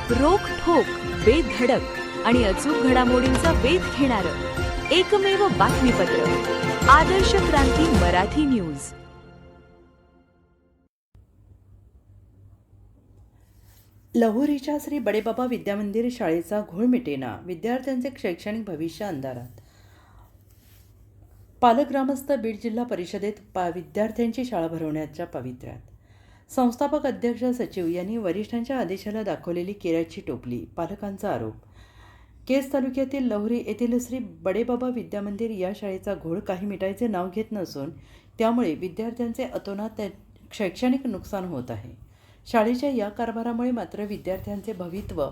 रोखठोक, बेधडक आणि अचूक घडामोडींचा वेध घेणारं एकमेव बातमीपत्र आदर्श क्रांती मराठी न्यूज. लहुरीच्या श्री बडेबाबा विद्यामंदिर शाळेचा घोळ मिटेना, विद्यार्थ्यांचे शैक्षणिक भविष्य अंधारात. पालक ग्रामस्थ बीड जिल्हा परिषदेत विद्यार्थ्यांची शाळा भरवण्याच्या पवित्र्यात. संस्थापक अध्यक्ष सचिव यांनी वरिष्ठांच्या आदेशाला दाखवलेली केराची टोपली, पालकांचा आरोप. केज तालुक्यातील लहुरी येथील श्री बडेबाबा विद्यामंदिर या शाळेचा घोळ काही मिटायचे नाव घेत नसून त्यामुळे विद्यार्थ्यांचे अतोनात शैक्षणिक नुकसान होत आहे. शाळेच्या या कारभारामुळे मात्र विद्यार्थ्यांचे भवितव्य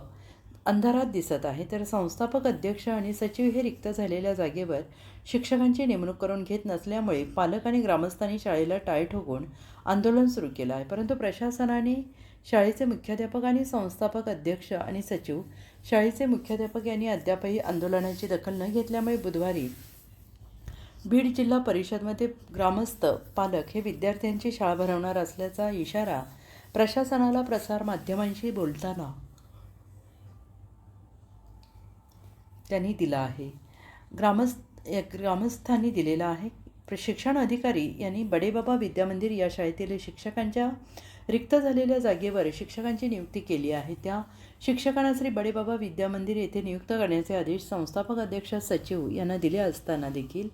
अंधारात दिसत आहे. तर संस्थापक अध्यक्ष आणि सचिव हे रिक्त झालेल्या जागेवर शिक्षकांची नेमणूक करून घेत नसल्यामुळे पालक आणि ग्रामस्थांनी शाळेला टाळे ठोकून आंदोलन सुरू केलं आहे. परंतु प्रशासनाने शाळेचे मुख्याध्यापक आणि संस्थापक अध्यक्ष आणि सचिव शाळेचे मुख्याध्यापक यांनी अद्यापही आंदोलनाची दखल न घेतल्यामुळे बुधवारी बीड जिल्हा परिषदमध्ये ग्रामस्थ पालक हे विद्यार्थ्यांची शाळा भरवणार असल्याचा इशारा प्रशासनाला प्रसार माध्यमांशी बोलताना त्यांनी दिला आहे. ग्रामस्थांनी दिलेला आहे. शिक्षण अधिकारी यांनी बडेबाबा विद्यामंदिर या शाळेतील शिक्षकांच्या रिक्त झालेल्या जागेवर शिक्षकांची नियुक्ती केली आहे. त्या शिक्षकांना श्री बडेबाबा विद्यामंदिर येथे नियुक्त करण्याचे आदेश संस्थापक अध्यक्ष सचिव यांना दिले असताना देखील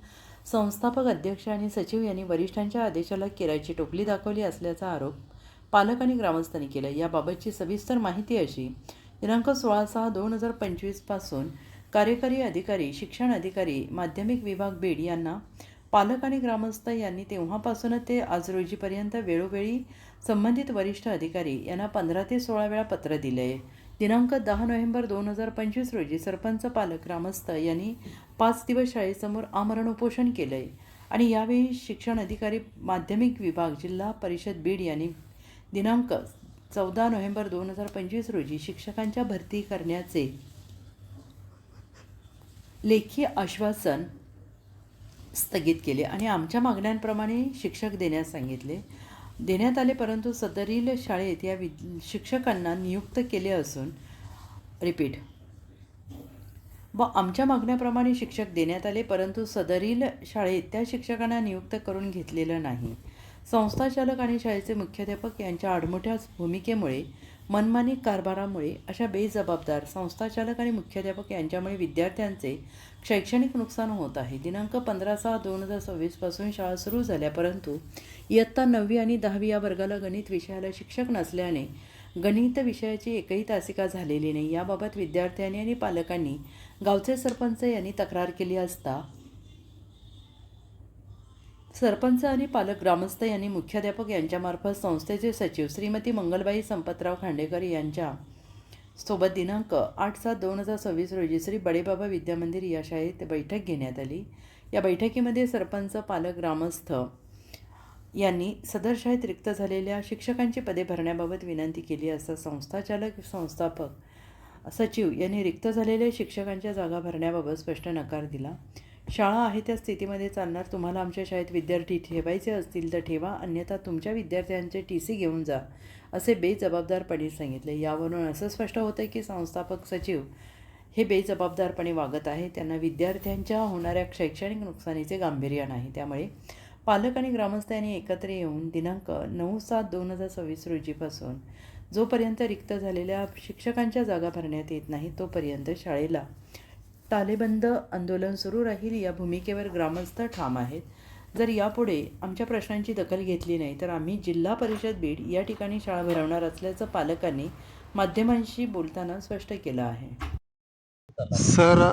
संस्थापक अध्यक्ष आणि सचिव यांनी वरिष्ठांच्या आदेशाला केराची टोपली दाखवली असल्याचा आरोप पालक आणि ग्रामस्थांनी केला. याबाबतची सविस्तर माहिती अशी: दिनांक 16/6/2025 पासून कार्यकारी अधिकारी शिक्षण अधिकारी माध्यमिक विभाग बीड यांना पालक आणि ग्रामस्थ यांनी तेव्हापासून ते आज रोजीपर्यंत वेळोवेळी संबंधित वरिष्ठ अधिकारी यांना 15 ते 16 वेळा पत्र दिले आहे. दिनांक 10 नोव्हेंबर 2025 रोजी सरपंच पालक ग्रामस्थ यांनी 5 दिवस शाळेसमोर आमरण उपोषण केलं आहे. आणि यावेळी शिक्षण अधिकारी माध्यमिक विभाग जिल्हा परिषद बीड यांनी दिनांक 14 नोव्हेंबर 2025 रोजी शिक्षकांच्या भरती करण्याचे लेखी आश्वासन स्थगित केले आणि आमच्या मागण्यांप्रमाणे शिक्षक देण्यात आले. परंतु सदरील शाळेत या शिक्षकांना नियुक्त केले असून आमच्या मागण्याप्रमाणे शिक्षक देण्यात आले, परंतु सदरील शाळेत त्या शिक्षकांना नियुक्त करून घेतलेलं नाही. संस्थाचालक आणि शाळेचे मुख्याध्यापक यांच्या आडमोठ्या भूमिकेमुळे, मनमानी कारभारामुळे अशा बेजबाबदार संस्थाचालक आणि मुख्याध्यापक यांच्यामुळे विद्यार्थ्यांचे शैक्षणिक नुकसान होत आहे. दिनांक 15/6/2026 पासून शाळा सुरू झाल्या, परंतु इयत्ता 9वी आणि 10वी या वर्गाला गणित विषयाला शिक्षक नसल्याने गणित विषयाची एकही तासिका झालेली नाही. याबाबत विद्यार्थ्यांनी आणि पालकांनी गावचे सरपंच यांनी तक्रार केली असता सरपंच आणि पालक ग्रामस्थ यांनी मुख्याध्यापक यांच्यामार्फत संस्थेचे सचिव श्रीमती मंगलबाई संपतराव खांडेकर यांच्या सोबत दिनांक 8/7/2026 रोजी श्री बडेबाबा विद्यामंदिर या शाळेत बैठक घेण्यात आली. या बैठकीमध्ये सरपंच पालक ग्रामस्थ यांनी सदर शाळेत रिक्त झालेल्या शिक्षकांची पदे भरण्याबाबत विनंती केली असता संस्थाचालक संस्थापक सचिव यांनी रिक्त झालेल्या शिक्षकांच्या जागा भरण्याबाबत स्पष्ट नकार दिला. शाळा आहे त्या स्थितीमध्ये चालणार. तुम्हाला आमच्या शाळेत विद्यार्थी ठेवायचे असतील तर ठेवा, अन्यथा तुमच्या विद्यार्थ्यांचे TC घेऊन जा, असे बेजबाबदारपणे सांगितले. यावरून असं स्पष्ट होतं की संस्थापक सचिव हे बेजबाबदारपणे वागत आहे. त्यांना विद्यार्थ्यांच्या होणाऱ्या शैक्षणिक नुकसानीचे गांभीर्य नाही. त्यामुळे पालक आणि ग्रामस्थ यांनी एकत्र येऊन दिनांक 9/7/2026 रोजीपासून जोपर्यंत रिक्त झालेल्या शिक्षकांच्या जागा भरण्यात येत नाही तोपर्यंत शाळेला तालेबंद आंदोलन सुरू राहील या भूमिकेवर ग्रामस्थ ठाम आहेत. जर यापुढे आमच्या प्रश्नांची दखल घेतली नाही तर आम्ही जिल्हा परिषद बीड या ठिकाणी शाळा भरवणार असल्याचं पालकांनी माध्यमांशी बोलताना स्पष्ट केलं आहे. सर,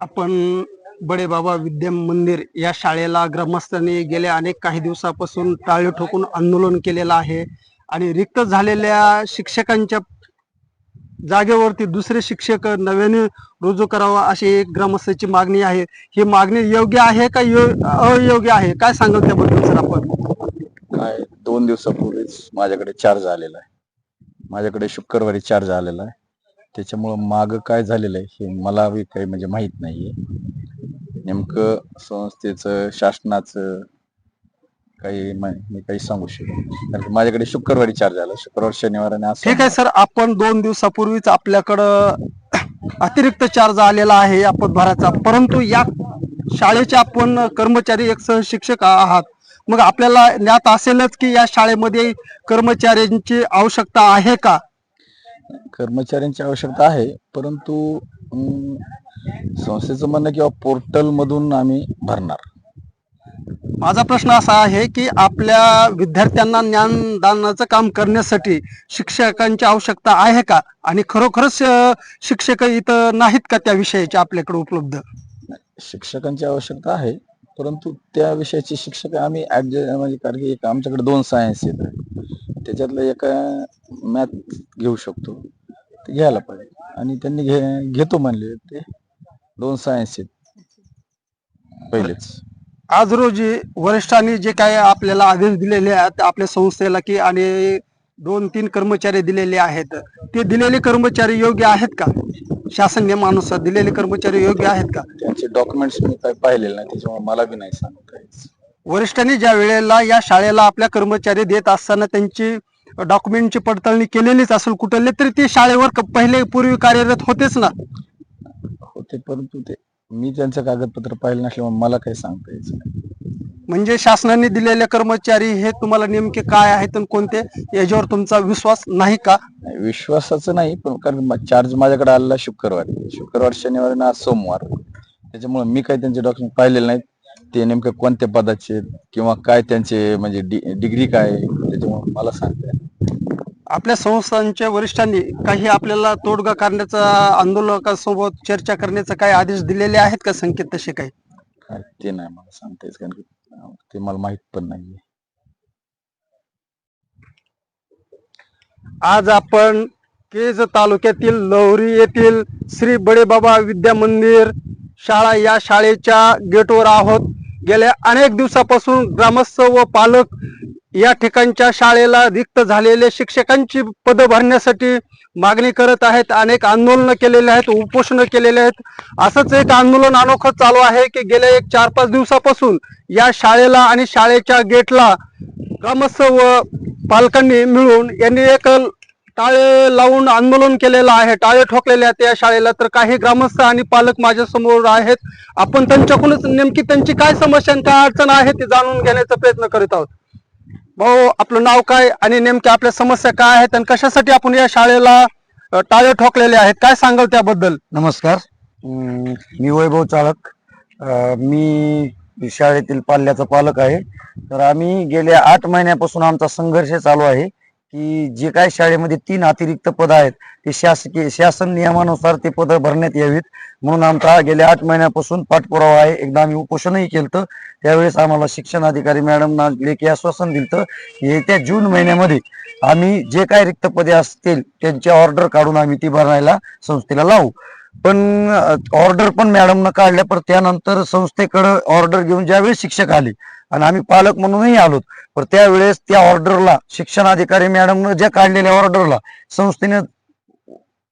आपण बडेबाबा विद्या मंदिर या शाळेला ग्रामस्थांनी गेल्या काही दिवसापासून टाळे ठोकून आंदोलन केलेलं आहे आणि रिक्त झालेल्या शिक्षकांच्या जागेवरती दुसरे शिक्षक नव्याने रुजू करावा अशी एक ग्रामस्थांची मागणी आहे. ही मागणी योग्य आहे का अयोग्य आहे, काय सांगाल त्याबद्दल सर आपण? काय 2 दिवसापूर्वीच माझ्याकडे चार्ज आलेला आहे. माझ्याकडे शुक्रवारी चार्ज आलेला आहे. त्याच्यामुळं माग काय झालेलं आहे हे मला बी काही म्हणजे माहित नाहीये. नेमकं संस्थेचं शासनाचं मी काही सांगू शकतो, कारण की माझ्याकडे शुक्रवारी चार्ज आला, शुक्रवार शनिवार आणि आज ठीक आहे सर, आपण 2 दिवसापूर्वीच आपल्याकडं अतिरिक्त चार्ज आलेला आहे या पदभाराचा, परंतु या शाळेचे आपण कर्मचारी एक सहशिक्षक आहात, मग आपल्याला ज्ञात असेलच की या शाळेमध्ये कर्मचाऱ्यांची आवश्यकता आहे का? कर्मचाऱ्यांची आवश्यकता आहे, परंतु संस्थेचं म्हणणं किंवा पोर्टल मधून आम्ही भरणार. माझा प्रश्न असा आहे की आपल्या विद्यार्थ्यांना ज्ञानदानाचं काम करण्यासाठी शिक्षकांची आवश्यकता आहे का? आणि खरोखरच शिक्षक इथं नाहीत का त्या विषयाचे आपल्याकडे उपलब्ध? शिक्षकांची आवश्यकता आहे, परंतु त्या विषयाचे शिक्षक आम्ही म्हणजे कारण की आमच्याकडे 2 सायन्स आहेत, त्याच्यातलं एका मॅथ घेऊ शकतो, ते घ्यायला पाहिजे, आणि त्यांनी घेतो म्हणले, ते 2 सायन्स आहेत पहिलेच. आज रोजी वरिष्ठांनी जे काय आपल्याला आदेश दिलेले आहेत आपल्या संस्थेला की आणि 2-3 कर्मचारी दिलेले आहेत, ते दिलेले कर्मचारी योग्य आहेत का? शासन नियमानुसार दिलेले कर्मचारी योग्य आहेत का? त्यांचे डॉक्युमेंट्स मी काही पाहिलेले नाही, त्याच्यामुळे मला बी नाही सांगता येत. वरिष्ठांनी ज्या वेळेला या शाळेला आपल्या कर्मचारी देत असताना त्यांची डॉक्युमेंटची पडताळणी केलेलीच असेल कुठले तरी, ते शाळेवर पहिले पूर्वी कार्यरत होतेच ना? होते, परंतु ते मी त्यांचं कागदपत्र पाहिलं नसल्यामुळे मला काही सांगता यायचं नाही. म्हणजे शासनाने दिलेले कर्मचारी हे तुम्हाला नेमके काय आहेत आणि कोणते, याच्यावर तुमचा विश्वास नाही का? विश्वासाचं नाही, पण कारण चार्ज माझ्याकडे आलेला शुक्रवार शनिवार आणि आज सोमवार, त्याच्यामुळे मी काही त्यांचे डॉक्युमेंट पाहिलेले नाहीत, ते नेमके कोणत्या पदाचे किंवा काय त्यांचे म्हणजे डिग्री काय, त्याच्यामुळे मला सांगता येईल. आपल्या संस्थांच्या वरिष्ठांनी काही आपल्याला तोडगा करण्याचा, आंदोलकांसोबत चर्चा करण्याचा काही आदेश दिलेले आहेत का, संकेत तसे काही? ते नाही मला सांगता येत, कारण की ते मला माहित पण नाहीये. आज आपण केज तालुक्यातील लवरी येथील श्री बडेबाबा विद्या मंदिर शाळा या शाळेच्या गेटवर आहोत. गेल्या अनेक दिवसापासून ग्रामस्थ व पालक या ठिकाणच्या शाळेला रिक्त झालेले शिक्षकांची पद भरण्यासाठी मागणी करत आहेत. अनेक आंदोलन केलेले आहेत, उपोषण केलेले आहेत. असंच एक आंदोलन अनोखं चालू आहे की गेल्या 4-5 दिवसापासून या शाळेला आणि शाळेच्या गेटला ग्रामस्थ व पालकांनी मिळून यांनी एक टाळे लावून आंदोलन केलेलं आहे, टाळे ठोकलेले आहेत या शाळेला. तर काही ग्रामस्थ आणि पालक माझ्या समोर आहेत, आपण त्यांच्याकडूनच नेमकी त्यांची काय समस्या आणि काय अडचण आहे ते जाणून घेण्याचा प्रयत्न करीत आहोत. भाऊ, आपलं नाव काय आणि नेमक्या आपल्या समस्या काय आहेत आणि कशासाठी आपण या शाळेला टाळे ठोकलेले आहेत, काय सांगाल त्याबद्दल? नमस्कार, मी वैभव चाळक. मी शाळेतील पाल्याचा पालक आहे. तर आम्ही गेल्या 8 महिन्यापासून आमचा संघर्ष चालू आहे की जे काही शाळेमध्ये 3 अतिरिक्त पद आहेत ते शासन नियमानुसार ते पद भरण्यात यावीत, म्हणून आमचा गेल्या 8 महिन्यापासून पाठपुरावा आहे. एकदा आम्ही उपोषणही केलं, त्यावेळेस आम्हाला शिक्षण अधिकारी मॅडमना लेखी आश्वासन दिलं येत्या जून महिन्यामध्ये आम्ही जे काही रिक्त पदे असतील त्यांची ऑर्डर काढून आम्ही ती भरायला संस्थेला लावू. पण ऑर्डर पण मॅडमनं काढल्या, पण त्यानंतर संस्थेकडे ऑर्डर घेऊन ज्यावेळेस शिक्षक आले आणि आम्ही पालक म्हणूनही आलो, पण त्यावेळेस त्या ऑर्डरला शिक्षण अधिकारी मॅडमनं ज्या काढलेल्या ऑर्डरला संस्थेने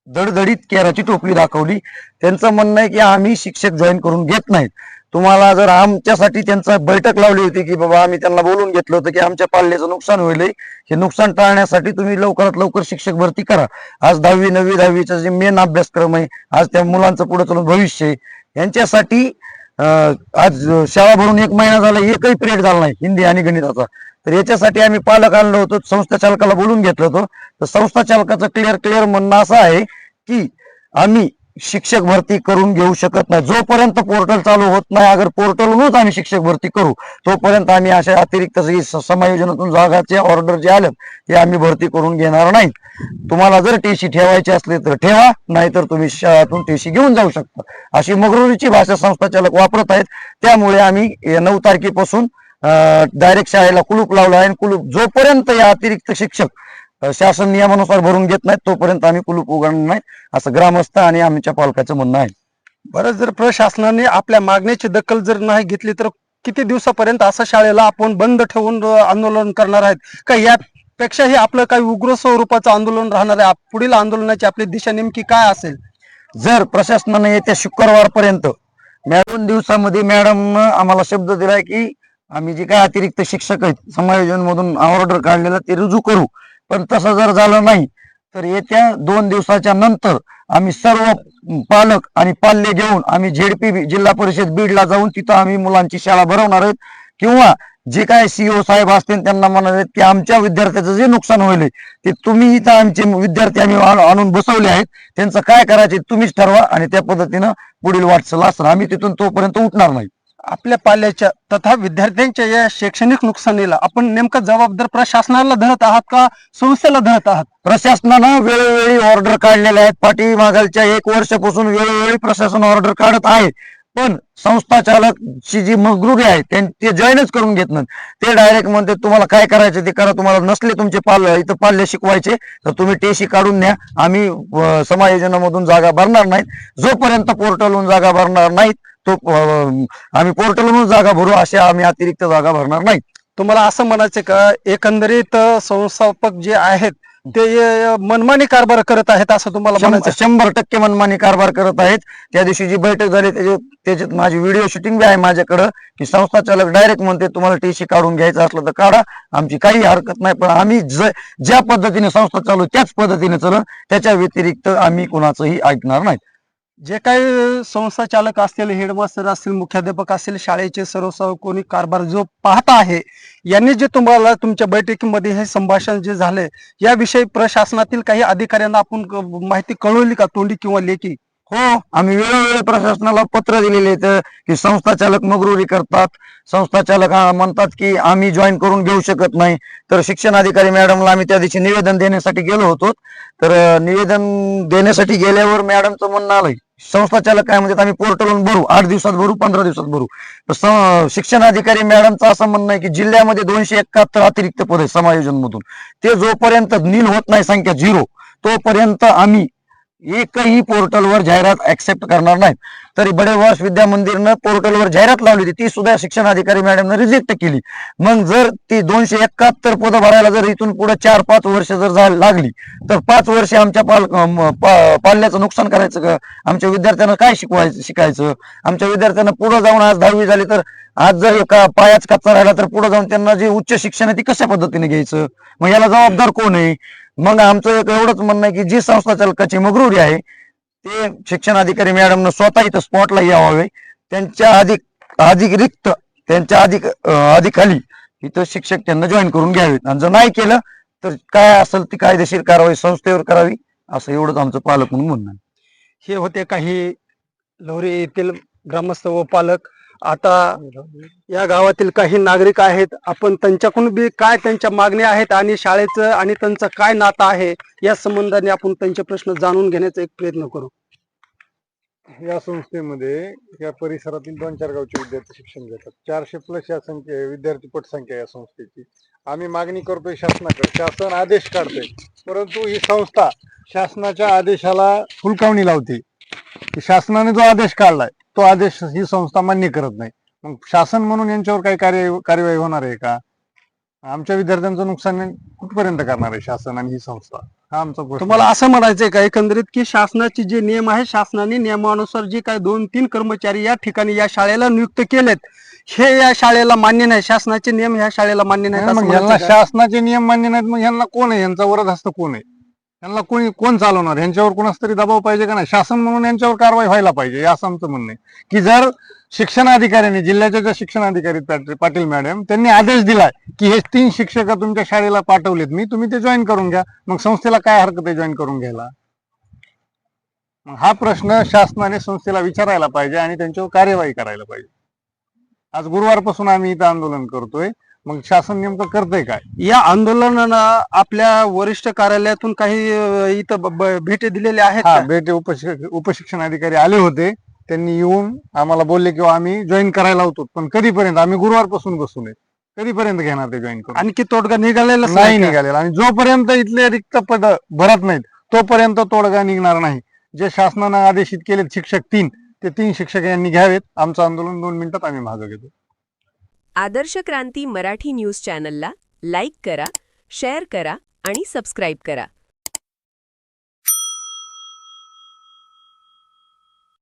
दडदडीत केराची टोपली दाखवली. त्यांचं म्हणणं आहे की आम्ही शिक्षक जॉईन करून घेत नाहीत. तुम्हाला जर आमच्यासाठी त्यांचा बैठक लावली होती की बाबा, आम्ही त्यांना बोलून घेतलं होतं की आमच्या पाल्याचं नुकसान होईल, हे नुकसान टाळण्यासाठी तुम्ही लवकरात लवकर शिक्षक भरती करा. आज 10वी 9वी 10वीचा जे मेन अभ्यासक्रम आहे, आज त्या मुलांचं पुढे चालून भविष्य आहे, यांच्यासाठी आज शाळा भरून 1 महिना झाला, एकही पिरियड झाला नाही हिंदी आणि गणिताचा. तर याच्यासाठी आम्ही पालक आणलो होतो, संस्था चालकाला बोलून घेतलं होतं. तर संस्था चालकाचं क्लिअर म्हणणं असं आहे की आम्ही शिक्षक भरती करून घेऊ शकत नाही जोपर्यंत पोर्टल चालू होत नाही. अगर पोर्टलवरूनच आम्ही शिक्षक भरती करू तोपर्यंत आम्ही अशा अतिरिक्त समायोजनातून जागाचे ऑर्डर जे आले ते आम्ही भरती करून घेणार नाही. तुम्हाला जर टीसी ठेवायची असली तर ठेवा, नाहीतर तुम्ही शाळेतून टीसी घेऊन जाऊ शकता, अशी मगरुरीची भाषा संस्था चालक वापरत आहेत. त्यामुळे आम्ही 9 तारखेपासून डायरेक्ट शाळेला कुलूप लावला आहे. कुलूप जोपर्यंत या अतिरिक्त शिक्षक शासन नियमानुसार भरून घेत नाहीत तोपर्यंत आम्ही कुलूप उघडणार नाही, असं ग्रामस्थ आणि आमच्या पालकाचं म्हणणं आहे. बरं, जर प्रशासनाने आपल्या मागणीची दखल जर नाही घेतली तर किती दिवसापर्यंत असं शाळेला आपण बंद ठेवून आंदोलन करणार आहेत का? यापेक्षाही आपलं काही उग्र स्वरूपाचं आंदोलन राहणार आहे? पुढील आंदोलनाची आपली दिशा नेमकी काय असेल? जर प्रशासनाने येत्या शुक्रवारपर्यंत 2 दिवसामध्ये मॅडम आम्हाला शब्द दिलाय की आम्ही जे काय अतिरिक्त शिक्षक आहेत समायोजन मधून ऑर्डर काढलेला ते रुजू करू. पण तसं जर झालं नाही तर येत्या 2 दिवसाच्या नंतर आम्ही सर्व पालक आणि पाल्य घेऊन आम्ही झेडपी जिल्हा परिषद बीडला जाऊन तिथं आम्ही मुलांची शाळा भरवणार आहोत. किंवा जे काय सीओ साहेब असतील त्यांना म्हणणार आहेत की आमच्या विद्यार्थ्याचं जे नुकसान होईल ते तुम्ही इथं आमचे विद्यार्थी आम्ही आणून बसवले आहेत, त्यांचं काय करायचे तुम्हीच ठरवा आणि त्या पद्धतीनं पुढील वाटचाल असणार. आम्ही तिथून तोपर्यंत उठणार नाही. आपल्या पाल्याच्या तथा विद्यार्थ्यांच्या या शैक्षणिक नुकसानीला आपण नेमकं जबाबदार प्रशासनाला धरत आहात का संस्थेला धरत आहात? प्रशासनानं वेळोवेळी ऑर्डर काढलेल्या आहेत. पाठीमागच्या 1 वर्षापासून वेळोवेळी प्रशासन ऑर्डर काढत आहे. पण संस्था चालकची जी मगरुरी आहे ते जॉईनच करून घेत नाहीत. ते डायरेक्ट म्हणते तुम्हाला काय करायचं ते करा, तुम्हाला नसले तुमचे इथं पाल्य शिकवायचे तर तुम्ही टेशी काढून न्या, आम्ही समायोजनामधून जागा भरणार नाहीत. जोपर्यंत पोर्टलहून जागा भरणार नाहीत तो आम्ही पोर्टलवरून जागा भरू, अशा आम्ही अतिरिक्त जागा भरणार नाहीत. तुम्हाला असं म्हणायचं का एकंदरीत संस्थापक जे आहेत ते मनमानी कारभार करत आहेत असं तुम्हाला म्हणायचं? 100% मनमानी कारभार करत आहेत. त्या दिवशी जी बैठक झाली त्याच्यात माझी व्हिडिओ शूटिंग बी आहे माझ्याकडं की संस्था चालक डायरेक्ट म्हणते तुम्हाला टीसी काढून घ्यायचं असलं तर काढा, आमची काही हरकत नाही. पण आम्ही ज्या पद्धतीने संस्था चालू त्याच पद्धतीने चालू, त्याच्या व्यतिरिक्त आम्ही कुणाचंही ऐकणार नाही. जे काही संस्था चालक असतील, हेडमास्टर असतील, मुख्याध्यापक असतील, शाळेचे सर्व कोणी कारभार जो पाहता आहे यांनी जे तुम्हाला तुमच्या बैठकीमध्ये हे संभाषण जे झाले याविषयी प्रशासनातील काही अधिकाऱ्यांना आपण माहिती कळवली का, तोंडी किंवा लेखी? हो, आम्ही वेळोवेळी प्रशासनाला पत्र दिलेले आहेत की संस्था चालक मगरुरी करतात. संस्था चालक म्हणतात की आम्ही जॉईन करून घेऊ शकत नाही. तर शिक्षण अधिकारी मॅडमला आम्ही त्या दिवशी निवेदन देण्यासाठी गेलो होतो. तर निवेदन देण्यासाठी गेल्यावर मॅडमचं म्हणणं आलंय संस्था चालक काय म्हणतात आम्ही पोर्टलवरून भरू, 8 दिवसात भरू, 15 दिवसात भरू. तर शिक्षण अधिकारी मॅडमचं असं म्हणणं आहे की जिल्ह्यामध्ये 271 अतिरिक्त पद आहे समायोजन मधून, ते जोपर्यंत नील होत नाही संख्या 0 तोपर्यंत आम्ही एकही पोर्टलवर जाहिरात ऍक्सेप्ट करणार नाहीत. तरी बडेवास विद्या मंदिरनं पोर्टलवर जाहिरात लावली होती, ती सुद्धा शिक्षण अधिकारी मॅडमने रिजेक्ट केली. मग जर ती 271 पदं भरायला जर इथून पुढे 4-5 वर्ष जर लागली तर 5 वर्ष आमच्या पाल्याचं नुकसान करायचं का? आमच्या विद्यार्थ्यांना काय शिकायचं? आमच्या विद्यार्थ्यांना पुढे जाऊन आज 10वी झाली तर आज जर एका पायाच कच्चा राहिला तर पुढे जाऊन त्यांना जे उच्च शिक्षण आहे ती कशा पद्धतीने घ्यायचं? मग याला जबाबदार कोण आहे? मग आमचं एक एवढंच म्हणणं आहे की जी संस्था चालकाची मगरुरी आहे ते शिक्षण अधिकारी मॅडमनं स्वतः इथं स्पॉटला यावे, त्यांच्या अधिकाली इथं शिक्षक त्यांना जॉईन करून घ्यावेत. आणि जर नाही केलं तर काय असेल ती कायदेशीर कारवाई संस्थेवर करावी, असं एवढंच आमचं पालक म्हणून म्हणणं आहे. हे होते काही लवरी येथील ग्रामस्थ व पालक. आता या गावातील काही नागरिक आहेत, आपण त्यांच्याकडून बी काय त्यांच्या मागण्या आहेत आणि शाळेचं आणि त्यांचं काय नातं आहे या संबंधाने आपण त्यांचे प्रश्न जाणून घेण्याचा एक प्रयत्न करू. या संस्थेमध्ये या परिसरातील 2-4 गावचे विद्यार्थी शिक्षण घेतात. 400+ या विद्यार्थी पटसंख्या या संस्थेची. आम्ही मागणी करतोय शासनाकडे, शासन आदेश काढतोय, परंतु ही संस्था शासनाच्या आदेशाला फुलकावणी लावते. शासनाने जो आदेश काढलाय तो आदेश ही संस्था मान्य करत नाही. मग शासन म्हणून यांच्यावर काही कार्यवाही होणार आहे का? आमच्या विद्यार्थ्यांचं नुकसान कुठपर्यंत करणार आहे शासन आणि ही संस्था, हा आमचा प्रश्न. तुम्हाला असं म्हणायचंय का एकंदरीत की शासनाचे जे नियम आहे, शासनाने नियमानुसार जे काही 2-3 कर्मचारी या ठिकाणी या शाळेला नियुक्त केलेत हे या शाळेला मान्य नाही, शासनाचे नियम ह्या शाळेला मान्य नाही? मग यांना शासनाचे नियम मान्य नाहीत, मग यांना कोण आहे? यांचा वरदहस्त कोण आहे? यांना कोण चालवणार? यांच्यावर कोणाच तरी दबाव पाहिजे का नाही? शासन म्हणून यांच्यावर कारवाई व्हायला पाहिजे, असं आमचं म्हणणं आहे. की जर शिक्षण अधिकाऱ्यांनी, जिल्ह्याच्या ज्या शिक्षण अधिकारी पाटील मॅडम त्यांनी आदेश दिलाय की हे 3 शिक्षक तुमच्या शाळेला पाठवलेत मी, तुम्ही ते जॉईन करून घ्या, मग संस्थेला काय हरकत आहे जॉईन करून घ्यायला? हा प्रश्न शासनाने संस्थेला विचारायला पाहिजे आणि त्यांच्यावर कार्यवाही करायला पाहिजे. आज गुरुवारपासून आम्ही इथं आंदोलन करतोय, मग शासन नेमकं करतंय काय? या आंदोलनाला आपल्या वरिष्ठ कार्यालयातून काही इथं भेटी दिलेल्या आहेत हा, का? भेटे उपशिक्षण अधिकारी आले होते, त्यांनी येऊन आम्हाला बोलले की आम्ही जॉईन करायला होतो, पण कधीपर्यंत? आम्ही गुरुवारपासून बसून आहे, कधीपर्यंत घेणार ते जॉईन करून? आणखी तोडगा निघालेला नाही निघालेला. आणि जोपर्यंत इथले रिक्त पद भरत नाहीत तोपर्यंत तोडगा निघणार नाही. जे शासनानं आदेशित केलेत शिक्षक 3, ते 3 शिक्षक यांनी घ्यावेत. आमचं आंदोलन 2 मिनिटात आम्ही मागे घेतो. आदर्श क्रांती मराठी न्यूज चॅनलला लाईक करा, शेअर करा आणि सबस्क्राईब करा.